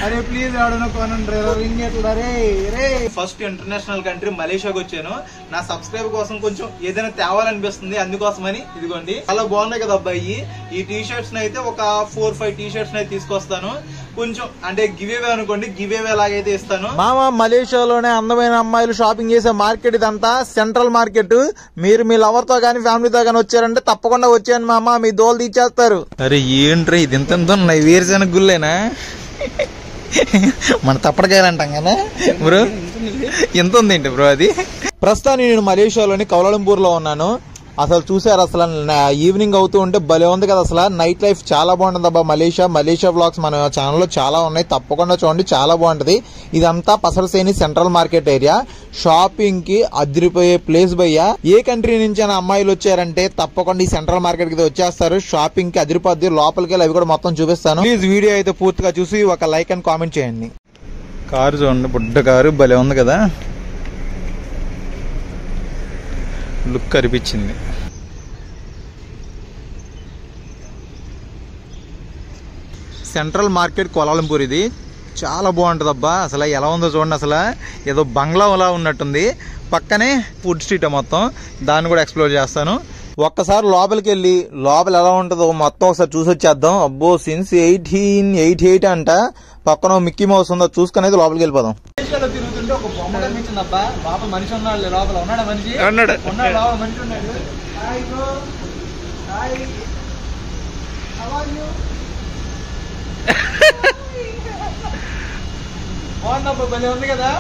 అరే ప్లీజ్ ఆడన కొనండి రింగేట్ రే రే. First international country మలేషియాకి వచ్చాను. నా సబ్స్క్రైబర్ కోసం కొంచెం ఏదైనా తేవాలనిపిస్తుంది, అందుకోసమని ఇదిగోండి చాలా బాగున్నాయి కదా అబ్బాయి. ఈ టీ షర్ట్స్ అయితే ఒక 4-5 టీ షర్ట్స్ అయితే తీసుకొస్తాను. కొంచెం అంటే గివేవే అనుకోండి, గివేవే లాగైతే ఇస్తాను. మామ మలేషియాలోనే అందమైన అమ్మాయిలు షాపింగ్ చేసే మార్కెట్ ఇదంతా, సెంట్రల్ మార్కెట్. మీరు మీ లవర్ తో గానీ ఫ్యామిలీతో గానీ వచ్చారంటే తప్పకుండా వచ్చాను మామ, మీ దోలు తీసేస్తారు. అరే ఏంట్రా ఇది ఇంత ఉన్నాయి, వేరుశెనగ గుళ్ళేనా? మన తప్పటికాయలు అంటాం కదా బ్రో, ఎంత ఉంది ఏంటి బ్రో అది? ప్రస్తుతానికి నేను మలేషియాలోని కౌలాలంపూర్ లో ఉన్నాను. అసలు చూసారు, అసలు ఈవినింగ్ అవుతూ ఉంటే భలే ఉంది కదా. అసలు నైట్ లైఫ్ చాలా బాగుంటుంది అబ్బా. మలేషియా వ్లాగ్స్ మన ఛానల్లో చాలా ఉన్నాయి, తప్పకుండా చూడండి, చాలా బాగుంటది. ఇదంతా పసరసేని సెంట్రల్ మార్కెట్ ఏరియా. షాపింగ్ కి అదిరిపోయే ప్లేస్ భయ్యా. ఏ కంట్రీ నుంచి అయినా అమ్మాయిలు వచ్చారంటే తప్పకుండా ఈ సెంట్రల్ మార్కెట్ కి వచ్చేస్తారు. షాపింగ్ కి అదిరిపోద్ది. లోపలికి వెళ్ళి అవి కూడా మొత్తం చూపిస్తాను. ప్లీజ్ వీడియో అయితే పూర్తిగా చూసి ఒక లైక్ అండ్ కామెంట్ చేయండి. కారు చూడండి, బుడ్డ కారు భలే ఉంది కదా, లుక్ కనిపించింది. సెంట్రల్ మార్కెట్ కౌలాలంపూర్ ఇది చాలా బాగుంటుంది అబ్బా. అసలు ఎలా ఉందో చూడండి, అసలు ఏదో బంగ్లాలా ఉన్నట్టుంది. పక్కనే ఫుడ్ స్ట్రీట్ మొత్తం, దాన్ని కూడా ఎక్స్ప్లోర్ చేస్తాను. ఒక్కసారి లోపలికి వెళ్ళి లోపల ఎలా ఉంటుందో మొత్తం ఒకసారి చూసి వచ్చేద్దాం. అబ్బో సిన్స్ 1888 అంట. పక్కన మిక్కీ మౌస్ ఉందో చూసుకుని అయితే లోపలికి వెళ్ళిపోదాం. తిరుగుతుంటే ఒక బొమ్మ కనిపించింది అబ్బా. లోపల మనిషి ఉన్నాడు, లోపల ఉన్నాడు మనిషి, ఉన్నాడు లోపల మనిషి ఉన్నాడు. బాగుందబ్బా, భలే ఉంది కదా.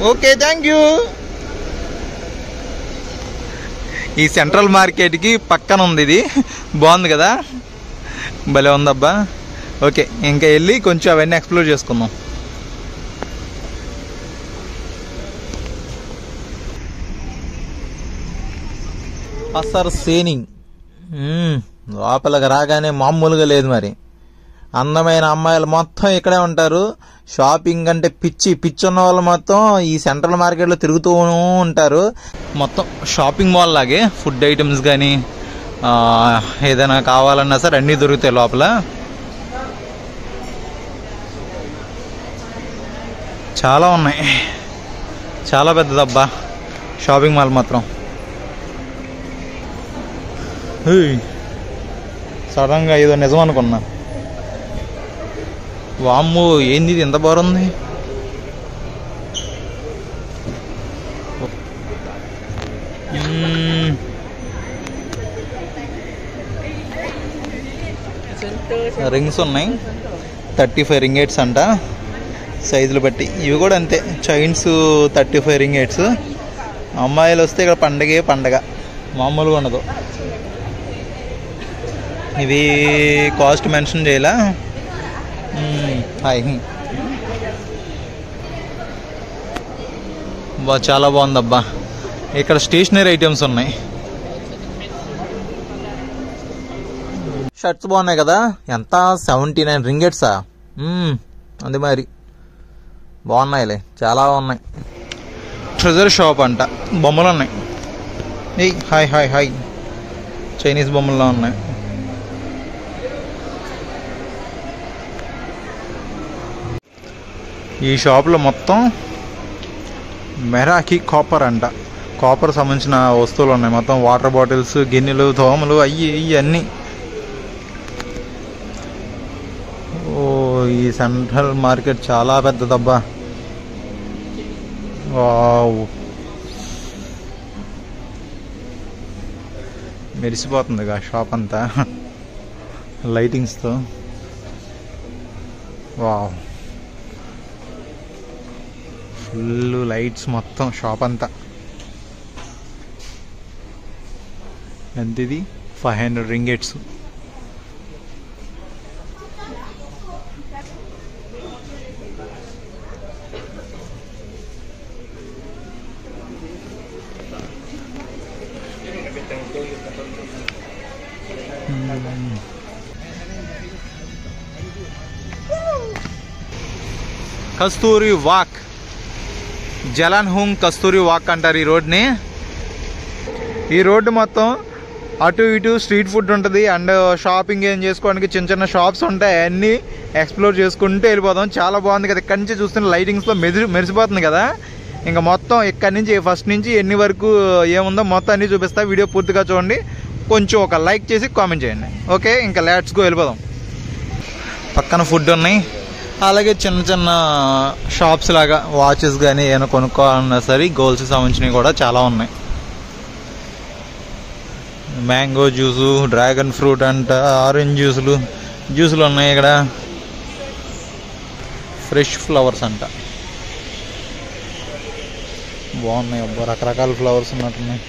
Okay thank you. ఈ సెంట్రల్ మార్కెట్ కి పక్కన ఉంది ఇది, బాగుంది కదా, భలే ఉందబ్బా. ఓకే ఇంకా వెళ్ళి కొంచెం అవన్నీ ఎక్స్ప్లోర్ చేసుకుందాం. పసరసేని లోపలికి రాగానే మామూలుగా లేదు మరి. అందమైన అమ్మాయిలు మొత్తం ఇక్కడే ఉంటారు. షాపింగ్ అంటే పిచ్చి ఉన్న వాళ్ళు మొత్తం ఈ సెంట్రల్ మార్కెట్లో తిరుగుతూ ఉంటారు. మొత్తం షాపింగ్ మాల్ లాగే ఫుడ్ ఐటమ్స్ కానీ ఏదైనా కావాలన్నా సరే అన్నీ దొరుకుతాయి లోపల. చాలా ఉన్నాయి, చాలా పెద్దదబ్బా షాపింగ్ మాల్ మాత్రం. సడన్గా ఏదో నిజం అనుకున్నా. వామ్మో ఏంది ఇది ఎంత బాగుంది. రింగ్స్ ఉన్నాయి, 35 రింగేట్స్ అంట సైజులు బట్టి. ఇవి కూడా అంతే, చైన్స్ 35 రింగేట్స్. అమ్మాయిలు వస్తే ఇక్కడ పండగ మామూలుగా ఉండదు. ఇవి కాస్ట్ మెన్షన్ చేయాలా. హాయ్ బా, చాలా బాగుందబ్బా. ఇక్కడ స్టేషనరీ ఐటమ్స్ ఉన్నాయి. షర్ట్స్ బాగున్నాయి కదా. ఎంత 79 రింగెట్సా? అది మరి బాగున్నాయిలే, చాలా ఉన్నాయి. ట్రెజర్ షాప్ అంట, బొమ్మలు ఉన్నాయి. హాయ్ చైనీస్ బొమ్మల్లో ఉన్నాయి. ఈ షాప్లో మొత్తం మెరాకి కాపర్ అంట, కాపర్ సంబంధించిన వస్తువులు ఉన్నాయి. మొత్తం వాటర్ బాటిల్స్, గిన్నెలు, దోమలు, అయ్యి అన్నీ. ఓ ఈ సెంట్రల్ మార్కెట్ చాలా పెద్దదబ్బా. వావ్ మెరిసిపోతుంది షాప్ అంతా లైటింగ్స్తో. వావ్ ఫుల్ లైట్స్ మొత్తం షాప్ అంతా. ఎంతది? 500 రింగెట్స్. కస్తూరి వాక్, జలాన్ హుంగ్ కస్తూరి వాక్ అంటారు ఈ రోడ్ని. ఈ రోడ్డు మొత్తం అటు ఇటు స్ట్రీట్ ఫుడ్ ఉంటుంది అండ్ షాపింగ్ ఏం చేసుకోవడానికి చిన్న చిన్న షాప్స్ ఉంటాయి. అన్నీ ఎక్స్ప్లోర్ చేసుకుంటూ వెళ్ళిపోదాం. చాలా బాగుంది కదా, ఇక్కడి నుంచి చూస్తున్న లైటింగ్స్లో మెరిసిపోతుంది కదా. ఇంకా మొత్తం ఇక్కడి నుంచి ఫస్ట్ నుంచి ఎన్ని వరకు ఏముందో మొత్తం అన్నీ చూపిస్తా. వీడియో పూర్తిగా చూడండి, కొంచెం ఒక లైక్ చేసి కామెంట్ చేయండి. ఓకే, ఇంకా లెట్స్ గో, వెళ్ళిపోదాం. పక్కన ఫుడ్ ఉన్నాయి, అలాగే చిన్న చిన్న షాప్స్ లాగా వాచెస్ కానీ ఏమైనా కొనుక్కోవాలన్నా సరే గోల్స్కి సంబంధించినవి కూడా చాలా ఉన్నాయి. మ్యాంగో జ్యూసు, డ్రాగన్ ఫ్రూట్ అంట, ఆరెంజ్ జ్యూసులు ఉన్నాయి. ఇక్కడ ఫ్రెష్ ఫ్లవర్స్ అంట, బాగున్నాయి. అబ్బా, రకరకాల ఫ్లవర్స్ ఉన్నట్టున్నాయి.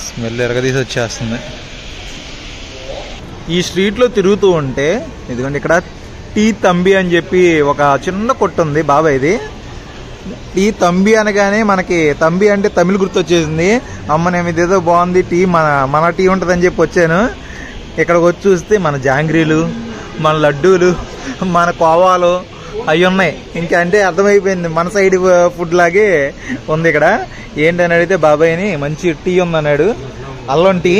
స్మెల్ ఎరగదీసి వచ్చేస్తుంది. ఈ స్ట్రీట్లో తిరుగుతూ ఉంటే ఇదిగోండి, ఇక్కడ టీ తంబి అని చెప్పి ఒక చిన్న కొట్టు ఉంది బాబాయ్. ఇది టీ తంబి అనగానే మనకి తంబి అంటే తమిళ గుర్తొచ్చేసింది. అమ్మనేమి ఇదేదో బాగుంది టీ, మన టీ ఉంటుందని చెప్పి వచ్చాను. ఇక్కడికి వచ్చి చూస్తే మన జాంగ్రీలు, మన లడ్డూలు, మన కోవాలు అవి ఉన్నాయి. ఇంకా అంటే అర్థమైపోయింది మన సైడ్ ఫుడ్ లాగే ఉంది. ఇక్కడ ఏంటని అడిగితే బాబాయ్ని మంచి టీ ఉందన్నాడు, అల్లం టీ.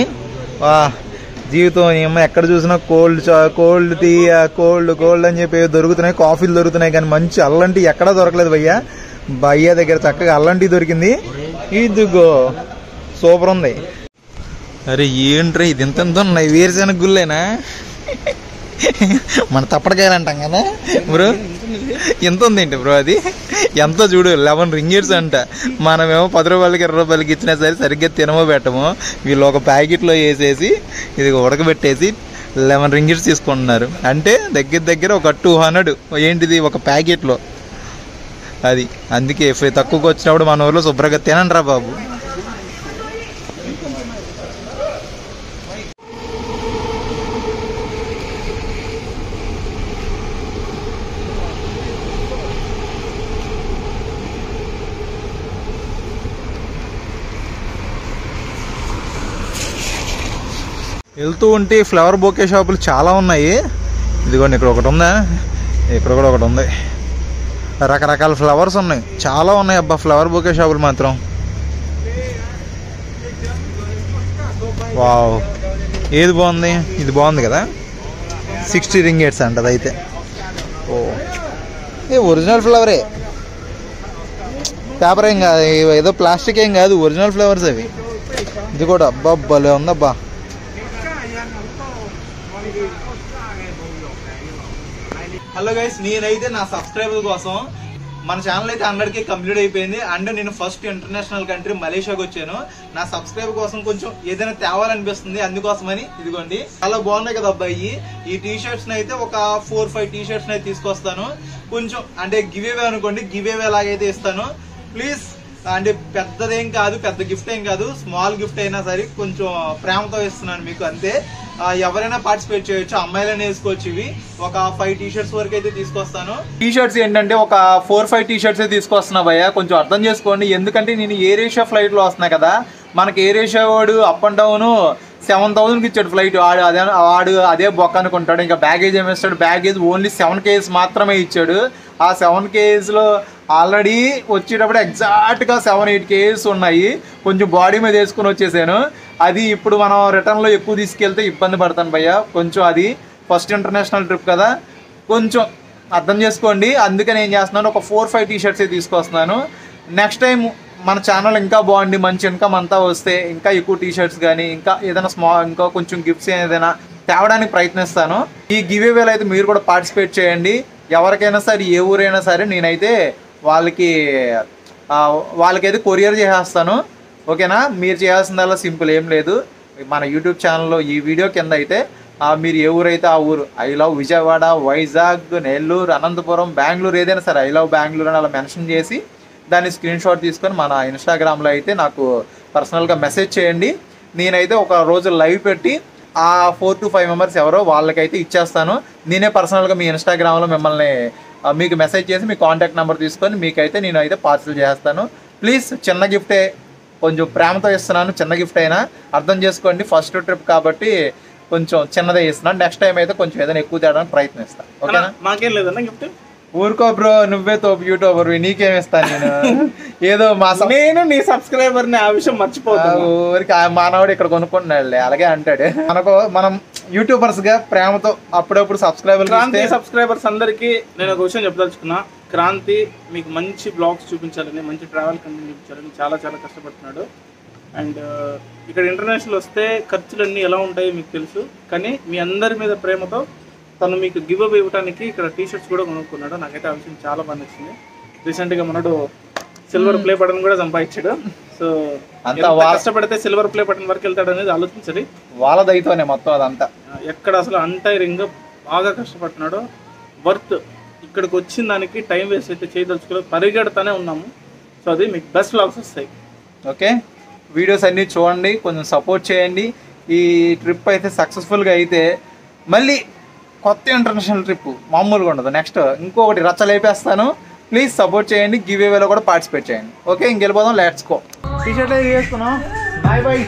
జీవితం ఏమో ఎక్కడ చూసినా కోల్డ్ టీ, కోల్డ్ అని చెప్పి దొరుకుతున్నాయి, కాఫీలు దొరుకుతున్నాయి, కానీ మంచి అల్లం టీ ఎక్కడా దొరకలేదు. భయ్య దగ్గర చక్కగా అల్లం టీ దొరికింది. ఇదిగో సూపర్ ఉంది. అరే ఏంట్రా ఇది ఇంత ఉన్నాయి, వేరుశెనగ గుళ్ళేనా? మన తప్పటికాయలు అంటాం కదా బ్రో, ఎంత ఉందేంటి బ్రో అది? ఎంత చూడు, 11 రింగిట్స్ అంట. మనమేమో 10 రూపాయలకి 20 రూపాయలకి ఇచ్చినా సరే సరిగ్గా తినమో పెట్టమో. వీళ్ళు ఒక ప్యాకెట్లో వేసేసి ఇది ఉడకబెట్టేసి 11 రింగిట్స్ తీసుకుంటున్నారు. అంటే దగ్గర ఒక 200 ఏంటిది ఒక ప్యాకెట్లో. అది అందుకే తక్కువకి వచ్చినప్పుడు మన ఊళ్ళో శుభ్రంగా తినండి రా బాబు. వెళ్తూ ఉంటే ఫ్లవర్ బొకే షాపులు చాలా ఉన్నాయి. ఇదిగోండి ఇక్కడ ఒకటి ఉందా, ఇక్కడ కూడా ఒకటి ఉంది. రకరకాల ఫ్లవర్స్ ఉన్నాయి, చాలా ఉన్నాయి. అబ్బా ఫ్లవర్ బొకే షాపులు మాత్రం వావ్. ఏది బాగుంది? ఇది బాగుంది కదా, 60 రింగిట్స్ అంటది. అయితే ఒరిజినల్ ఫ్లవరే, పేపర్ ఏం కాదు, ఏదో ప్లాస్టిక్ ఏం కాదు, ఒరిజినల్ ఫ్లవర్స్ అవి. ఇది కూడా అబ్బా భలే ఉందబ్బా. హలో గైస్, నేనైతే నా సబ్స్క్రైబర్ కోసం మన ఛానల్ అయితే 100K కంప్లీట్ అయిపోయింది. అండ్ నేను ఫస్ట్ ఇంటర్నేషనల్ కంట్రీ మలేషియాకి వచ్చాను. నా సబ్స్క్రైబర్ కోసం కొంచెం ఏదైనా తేవాలనిపిస్తుంది, అందుకోసమని. ఇదిగోండి చాలా బాగున్నాయి కదా అబ్బాయి. ఈ టీ షర్ట్స్ అయితే ఒక 4-5 టీ షర్ట్స్ అయితే తీసుకొస్తాను. కొంచెం అంటే గివ్ అవే అనుకోండి, గివ్ అవే లాగైతే ఇస్తాను. ప్లీజ్, అంటే పెద్దదేం కాదు, పెద్ద గిఫ్ట్ ఏం కాదు, స్మాల్ గిఫ్ట్ అయినా సరే కొంచెం ప్రేమతో ఇస్తున్నాను మీకు, అంతే. ఎవరైనా పార్టిసిపేట్ చేయొచ్చు, అమ్మాయిలనే వేసుకోవచ్చు. ఇవి ఒక 5 టీ షర్ట్స్ వరకు అయితే తీసుకొస్తాను. టీ షర్ట్స్ ఏంటంటే ఒక 4-5 టీ షర్ట్స్ అయితే తీసుకొస్తున్నా భయ్య, కొంచెం అర్థం చేసుకోండి. ఎందుకంటే నేను ఎయిర్ ఏషియా ఫ్లైట్ లో వస్తున్నా కదా. మనకి ఎయిర్ ఏషియా వాడు అప్ అండ్ డౌన్ 7,000కి ఇచ్చాడు ఫ్లైట్. వాడు అదే బొక్క అనుకుంటాడు. ఇంకా బ్యాగేజ్ ఏమి ఇస్తాడు? బ్యాగేజ్ ఓన్లీ 7 kgs మాత్రమే ఇచ్చాడు. ఆ 7 kgs లో ఆల్రెడీ వచ్చేటప్పుడు ఎగ్జాక్ట్గా 7-8 kgs ఉన్నాయి. కొంచెం బాడీ మీద వేసుకుని వచ్చేసాను. అది ఇప్పుడు మనం రిటర్న్లో ఎక్కువ తీసుకెళ్తే ఇబ్బంది పడతాను భయ్య. కొంచెం అది ఫస్ట్ ఇంటర్నేషనల్ ట్రిప్ కదా, కొంచెం అర్థం చేసుకోండి. అందుకని ఏం చేస్తున్నాను, ఒక 4-5 టీ షర్ట్స్ తీసుకొస్తున్నాను. నెక్స్ట్ టైం మన ఛానల్ ఇంకా బాగుండి మంచి ఇన్కమ్ అంతా వస్తే ఇంకా ఎక్కువ టీ షర్ట్స్ కానీ ఇంకా ఏదైనా ఇంకా కొంచెం గిఫ్ట్స్ ఏదైనా తేవడానికి ప్రయత్నిస్తాను. ఈ గివ్ అవేలో అయితే మీరు కూడా పార్టిసిపేట్ చేయండి. ఎవరికైనా సరే, ఏ ఊరైనా సరే, నేనైతే వాళ్ళకైతే కొరియర్ చేసేస్తాను. ఓకేనా? మీరు చేయాల్సిందల్లా సింపుల్, ఏం లేదు. మన యూట్యూబ్ ఛానల్లో ఈ వీడియో కింద అయితే మీరు ఏ ఊరైతే ఆ ఊరు, ఐ లవ్ విజయవాడ, వైజాగ్, నెల్లూరు, అనంతపురం, బెంగళూరు, ఏదైనా సరే ఐ లవ్ బెంగళూరు అని అలా మెన్షన్ చేసి దాన్ని స్క్రీన్ షాట్ తీసుకొని మన ఇన్స్టాగ్రామ్లో అయితే నాకు పర్సనల్గా మెసేజ్ చేయండి. నేనైతే ఒక రోజు లైవ్ పెట్టి ఆ 4 to 5 మెంబర్స్ ఎవరో వాళ్ళకైతే ఇచ్చేస్తాను. నేనే పర్సనల్గా మీ ఇన్స్టాగ్రామ్లో మిమ్మల్ని మీకు మెసేజ్ చేసి మీ కాంటాక్ట్ నెంబర్ తీసుకొని మీకైతే నేను అయితే పార్సల్ చేస్తాను. ప్లీజ్, చిన్న గిఫ్టే, కొంచెం ప్రేమతో ఇస్తున్నాను. చిన్న గిఫ్ట్ అయినా అర్థం చేసుకోండి. ఫస్ట్ ట్రిప్ కాబట్టి కొంచెం చిన్నదే ఇస్తున్నాను. నెక్స్ట్ టైం అయితే కొంచెం ఏదైనా ఎక్కువ తేడానికి ప్రయత్నిస్తాను. ఓకేనా? మాకేం లేదన్నా గిఫ్ట్. ఊరుకో బ్రో, నువ్వే తోపు యూట్యూబర్, నీకేమిస్తాను నేను. ఏదో నేను నీ సబ్స్క్రైబర్ ని ఆ విషయం మర్చిపోతాను. ఊరికి మానవుడు ఇక్కడ కొనుక్కుంటున్నాడులే, అలాగే అంటాడు. మనకు యూట్యూబర్స్ గా ప్రేమతో అప్పుడప్పుడు సబ్స్క్రైబర్స్ అందరికి నేను ఒక విషయం చెప్పదలుచుకున్నా. క్రాంతి మీకు మంచి బ్లాగ్స్ చూపించాలని, మంచి ట్రావెల్ కంటెంట్ చూపించాలని చాలా చాలా కష్టపడుతున్నాడు. అండ్ ఇక్కడ ఇంటర్నేషనల్ వస్తే ఖర్చులన్నీ ఎలా ఉంటాయో మీకు తెలుసు, కానీ మీ అందరి మీద ప్రేమతో తను మీకు గివ్ అప్ ఇవ్వడానికి ఇక్కడ టీషర్ట్స్ కూడా కొనుక్కున్నాడు. నాకైతే ఆ విషయం చాలా బాగా నచ్చింది. రీసెంట్గా మనడు సిల్వర్ ప్లే బటన్ కూడా సంపాదించాడు. సో అంతా కష్టపడితే సిల్వర్ ప్లే బటన్ వరకు వెళ్తాడు అనేది ఆలోచించాలి. వాళ్ళదైతేనే మొత్తం అదంతా ఎక్కడ అసలు అన్టైరింగ్ బాగా కష్టపడుతున్నాడు. వర్త్ ఇక్కడికి వచ్చిన దానికి టైం వేస్ట్ అయితే చేయదలుచుకోలేదు, పరిగెడతానే ఉన్నాము. సో అది మీకు బెస్ట్ వ్లాగ్స్ వస్తాయి. ఓకే, వీడియోస్ అన్నీ చూడండి, కొంచెం సపోర్ట్ చేయండి. ఈ ట్రిప్ అయితే సక్సెస్ఫుల్గా అయితే మళ్ళీ కొత్త ఇంటర్నేషనల్ ట్రిప్ మామూలుగా ఉండదు. నెక్స్ట్ ఇంకొకటి రచ్చలేపేస్తాను. ప్లీజ్ సపోర్ట్ చేయండి, గివ్ అవేలో కూడా పార్టిసిపేట్ చేయండి. ఓకే, ఇంకెళ్ళిపోదాం, లెట్స్ గో. టీ షర్ట్ వేసుకున్నాం. Bye bye.